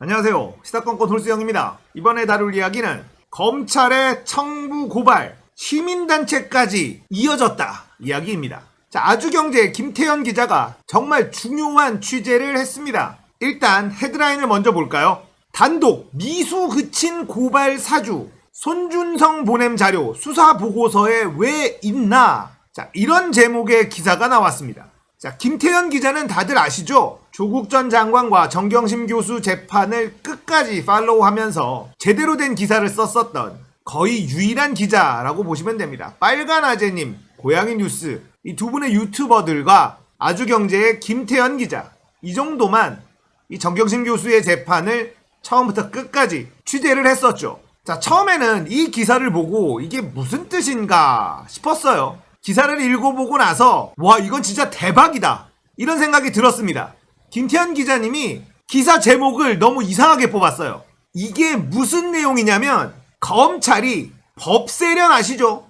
안녕하세요. 시사건건 홀수영입니다. 이번에 다룰 이야기는 검찰의 청부 고발, 시민단체까지 이어졌다 이야기입니다. 자, 아주경제 김태현 기자가 정말 중요한 취재를 했습니다. 일단 헤드라인을 먼저 볼까요? 단독 미수 그친 고발 사주, 손준성 보냄 자료 수사 보고서에 왜 있나? 자, 이런 제목의 기사가 나왔습니다. 자, 김태현 기자는 다들 아시죠? 조국 전 장관과 정경심 교수 재판을 끝까지 팔로우하면서 제대로 된 기사를 썼었던 거의 유일한 기자라고 보시면 됩니다. 빨간 아재님, 고양이 뉴스, 이 두 분의 유튜버들과 아주경제의 김태현 기자, 이 정도만 이 정경심 교수의 재판을 처음부터 끝까지 취재를 했었죠. 자, 처음에는 이 기사를 보고 이게 무슨 뜻인가 싶었어요. 기사를 읽어보고 나서 와, 이건 진짜 대박이다 이런 생각이 들었습니다. 김태현 기자님이 기사 제목을 너무 이상하게 뽑았어요. 이게 무슨 내용이냐면 검찰이 법세련 아시죠?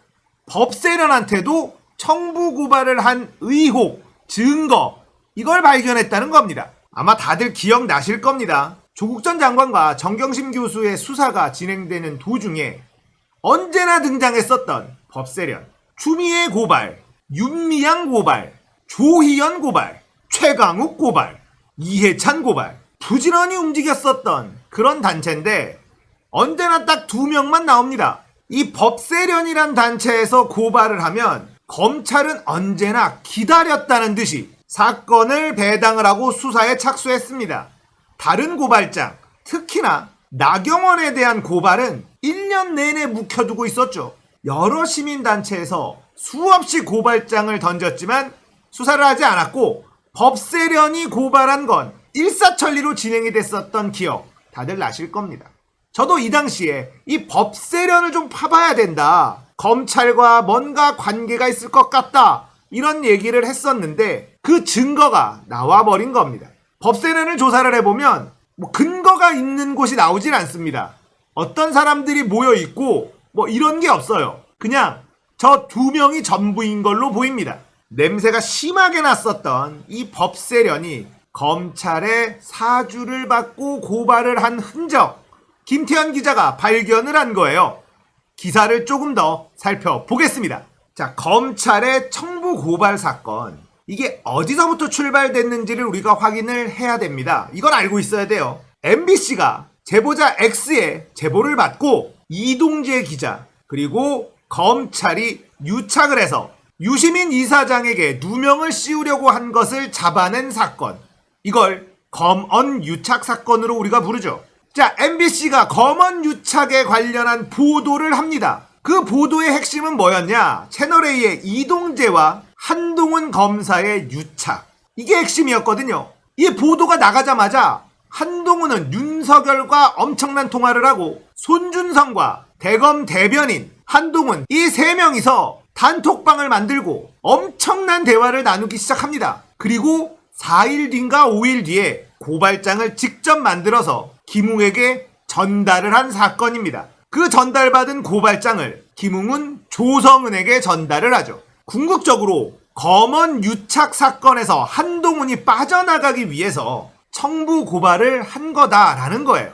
법세련한테도 청부 고발을 한 의혹, 증거 이걸 발견했다는 겁니다. 아마 다들 기억나실 겁니다. 조국 전 장관과 정경심 교수의 수사가 진행되는 도중에 언제나 등장했었던 법세련, 추미애 고발, 윤미향 고발, 조희연 고발, 최강욱 고발, 이해찬 고발, 부지런히 움직였었던 그런 단체인데 언제나 딱 두 명만 나옵니다. 이 법세련이란 단체에서 고발을 하면 검찰은 언제나 기다렸다는 듯이 사건을 배당을 하고 수사에 착수했습니다. 다른 고발장, 특히나 나경원에 대한 고발은 1년 내내 묵혀두고 있었죠. 여러 시민단체에서 수없이 고발장을 던졌지만 수사를 하지 않았고 법세련이 고발한 건 일사천리로 진행이 됐었던 기억 다들 나실 겁니다. 저도 이 당시에 이 법세련을 좀 파봐야 된다, 검찰과 뭔가 관계가 있을 것 같다 이런 얘기를 했었는데 그 증거가 나와버린 겁니다. 법세련을 조사를 해보면 근거가 있는 곳이 나오질 않습니다. 어떤 사람들이 모여있고 이런 게 없어요. 그냥 저 두 명이 전부인 걸로 보입니다. 냄새가 심하게 났었던 이 법세련이 검찰의 사주를 받고 고발을 한 흔적, 김태현 기자가 발견을 한 거예요. 기사를 조금 더 살펴보겠습니다. 자, 검찰의 청부 고발 사건, 이게 어디서부터 출발됐는지를 우리가 확인을 해야 됩니다. 이걸 알고 있어야 돼요. MBC가 제보자 X의 제보를 받고 이동재 기자 그리고 검찰이 유착을 해서 유시민 이사장에게 누명을 씌우려고 한 것을 잡아낸 사건, 이걸 검언 유착 사건으로 우리가 부르죠. 자, MBC가 검언 유착에 관련한 보도를 합니다. 그 보도의 핵심은 뭐였냐? 채널A의 이동재와 한동훈 검사의 유착, 이게 핵심이었거든요. 이 보도가 나가자마자 한동훈은 윤석열과 엄청난 통화를 하고 손준성과 대검 대변인 한동훈, 이 세 명이서 단톡방을 만들고 엄청난 대화를 나누기 시작합니다. 그리고 4일 뒤인가 5일 뒤에 고발장을 직접 만들어서 김웅에게 전달을 한 사건입니다. 그 전달받은 고발장을 김웅은 조성은에게 전달을 하죠. 궁극적으로 검언 유착 사건에서 한동훈이 빠져나가기 위해서 청부 고발을 한 거다라는 거예요.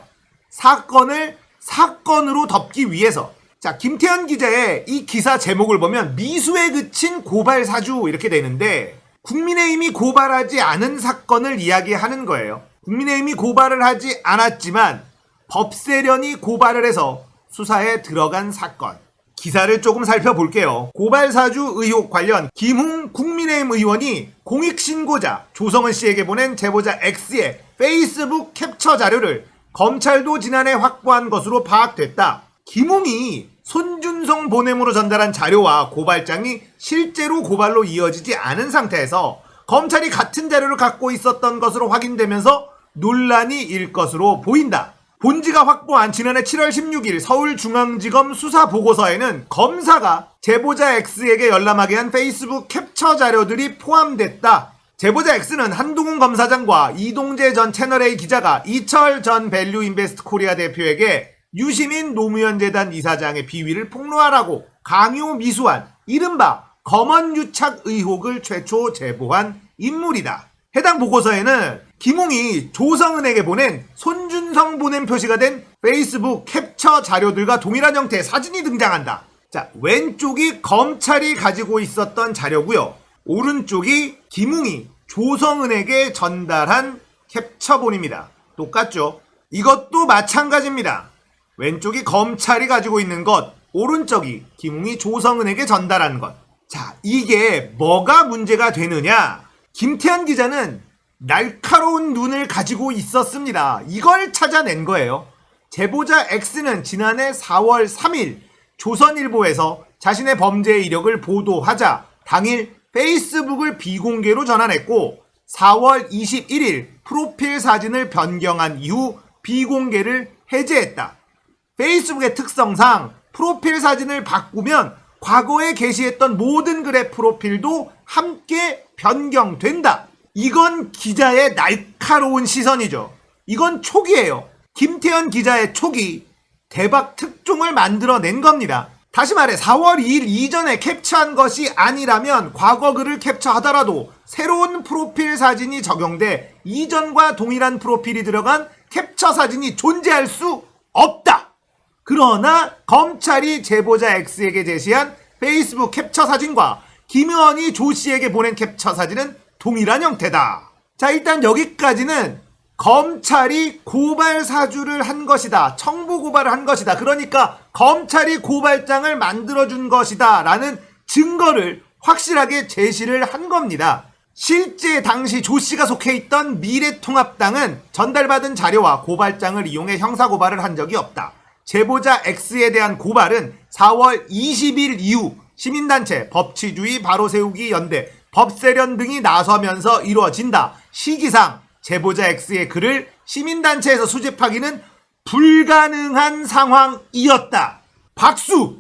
사건을 사건으로 덮기 위해서. 자, 김태현 기자의 이 기사 제목을 보면 미수에 그친 고발 사주 이렇게 되는데 국민의힘이 고발하지 않은 사건을 이야기하는 거예요. 국민의힘이 고발을 하지 않았지만 법세련이 고발을 해서 수사에 들어간 사건. 기사를 조금 살펴볼게요. 고발사주 의혹 관련 김웅 국민의힘 의원이 공익신고자 조성은 씨에게 보낸 제보자 X의 페이스북 캡처 자료를 검찰도 지난해 확보한 것으로 파악됐다. 김웅이 손준성 보냄으로 전달한 자료와 고발장이 실제로 고발로 이어지지 않은 상태에서 검찰이 같은 자료를 갖고 있었던 것으로 확인되면서 논란이 일 것으로 보인다. 본지가 확보한 지난해 7월 16일 서울중앙지검 수사보고서에는 검사가 제보자 X에게 열람하게 한 페이스북 캡처 자료들이 포함됐다. 제보자 X는 한동훈 검사장과 이동재 전 채널A 기자가 이철 전 밸류인베스트 코리아 대표에게 유시민 노무현 재단 이사장의 비위를 폭로하라고 강요 미수한 이른바 검언 유착 의혹을 최초 제보한 인물이다. 해당 보고서에는 김웅이 조성은에게 보낸 손준성 보낸 표시가 된 페이스북 캡처 자료들과 동일한 형태의 사진이 등장한다. 자, 왼쪽이 검찰이 가지고 있었던 자료고요. 오른쪽이 김웅이 조성은에게 전달한 캡처본입니다. 똑같죠? 이것도 마찬가지입니다. 왼쪽이 검찰이 가지고 있는 것, 오른쪽이 김웅이 조성은에게 전달한 것. 자, 이게 뭐가 문제가 되느냐? 김태현 기자는 날카로운 눈을 가지고 있었습니다. 이걸 찾아낸 거예요. 제보자 X는 지난해 4월 3일 조선일보에서 자신의 범죄 이력을 보도하자 당일 페이스북을 비공개로 전환했고 4월 21일 프로필 사진을 변경한 이후 비공개를 해제했다. 페이스북의 특성상 프로필 사진을 바꾸면 과거에 게시했던 모든 글의 프로필도 함께 변경된다. 이건 기자의 날카로운 시선이죠. 이건 촉이에요. 김태현 기자의 촉이 대박 특종을 만들어낸 겁니다. 다시 말해 4월 2일 이전에 캡처한 것이 아니라면 과거 글을 캡처하더라도 새로운 프로필 사진이 적용돼 이전과 동일한 프로필이 들어간 캡처 사진이 존재할 수 없다. 그러나 검찰이 제보자 X에게 제시한 페이스북 캡처 사진과 김 의원이 조 씨에게 보낸 캡처 사진은 동일한 형태다. 자, 일단 여기까지는 검찰이 고발 사주를 한 것이다. 청부 고발을 한 것이다. 그러니까 검찰이 고발장을 만들어준 것이다. 라는 증거를 확실하게 제시를 한 겁니다. 실제 당시 조 씨가 속해 있던 미래통합당은 전달받은 자료와 고발장을 이용해 형사고발을 한 적이 없다. 제보자 X에 대한 고발은 4월 20일 이후 시민단체 법치주의 바로세우기 연대 법세련 등이 나서면서 이루어진다. 시기상 제보자 X의 글을 시민단체에서 수집하기는 불가능한 상황이었다. 박수!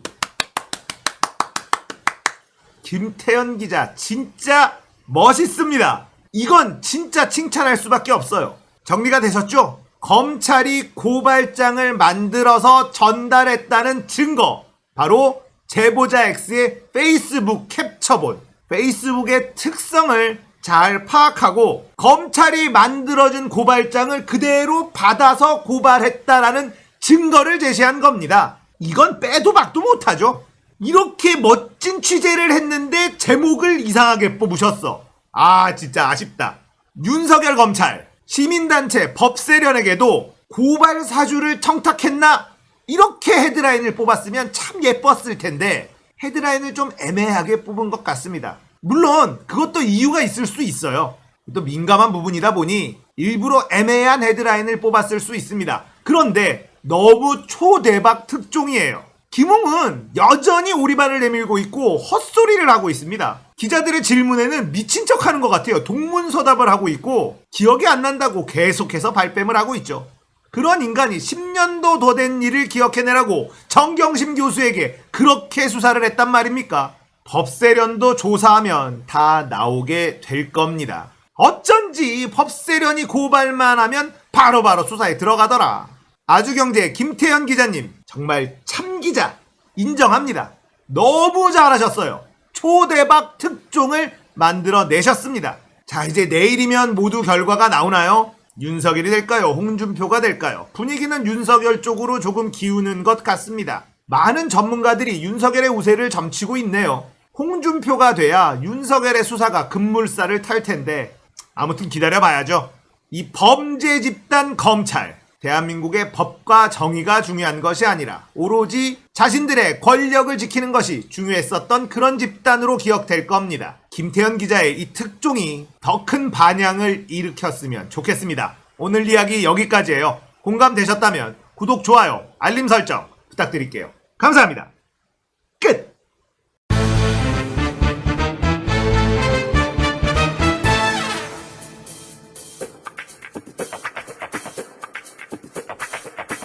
김태현 기자 진짜 멋있습니다. 이건 진짜 칭찬할 수밖에 없어요. 정리가 되셨죠? 검찰이 고발장을 만들어서 전달했다는 증거, 바로 제보자 X의 페이스북 캡처본. 페이스북의 특성을 잘 파악하고 검찰이 만들어준 고발장을 그대로 받아서 고발했다라는 증거를 제시한 겁니다. 이건 빼도 박도 못하죠. 이렇게 멋진 취재를 했는데 제목을 이상하게 뽑으셨어. 아, 진짜 아쉽다. 윤석열 검찰, 시민단체 법세련에게도 고발 사주를 청탁했나? 이렇게 헤드라인을 뽑았으면 참 예뻤을 텐데 헤드라인을 좀 애매하게 뽑은 것 같습니다. 물론 그것도 이유가 있을 수 있어요. 또 민감한 부분이다 보니 일부러 애매한 헤드라인을 뽑았을 수 있습니다. 그런데 너무 초대박 특종이에요. 김웅은 여전히 오리발을 내밀고 있고 헛소리를 하고 있습니다. 기자들의 질문에는 미친 척하는 것 같아요. 동문서답을 하고 있고 기억이 안 난다고 계속해서 발뺌을 하고 있죠. 그런 인간이 10년도 더 된 일을 기억해내라고 정경심 교수에게 그렇게 수사를 했단 말입니까? 법세련도 조사하면 다 나오게 될 겁니다. 어쩐지 법세련이 고발만 하면 바로바로 수사에 들어가더라. 아주경제 김태현 기자님 정말 참기자 인정합니다. 너무 잘하셨어요. 초대박 특종을 만들어내셨습니다. 자, 이제 내일이면 모두 결과가 나오나요? 윤석열이 될까요? 홍준표가 될까요? 분위기는 윤석열 쪽으로 조금 기우는 것 같습니다. 많은 전문가들이 윤석열의 우세를 점치고 있네요. 홍준표가 돼야 윤석열의 수사가 급물살을 탈 텐데 아무튼 기다려봐야죠. 이 범죄 집단 검찰, 대한민국의 법과 정의가 중요한 것이 아니라 오로지 자신들의 권력을 지키는 것이 중요했었던 그런 집단으로 기억될 겁니다. 김태현 기자의 이 특종이 더 큰 반향을 일으켰으면 좋겠습니다. 오늘 이야기 여기까지예요. 공감되셨다면 구독, 좋아요, 알림 설정 부탁드릴게요. 감사합니다. 끝!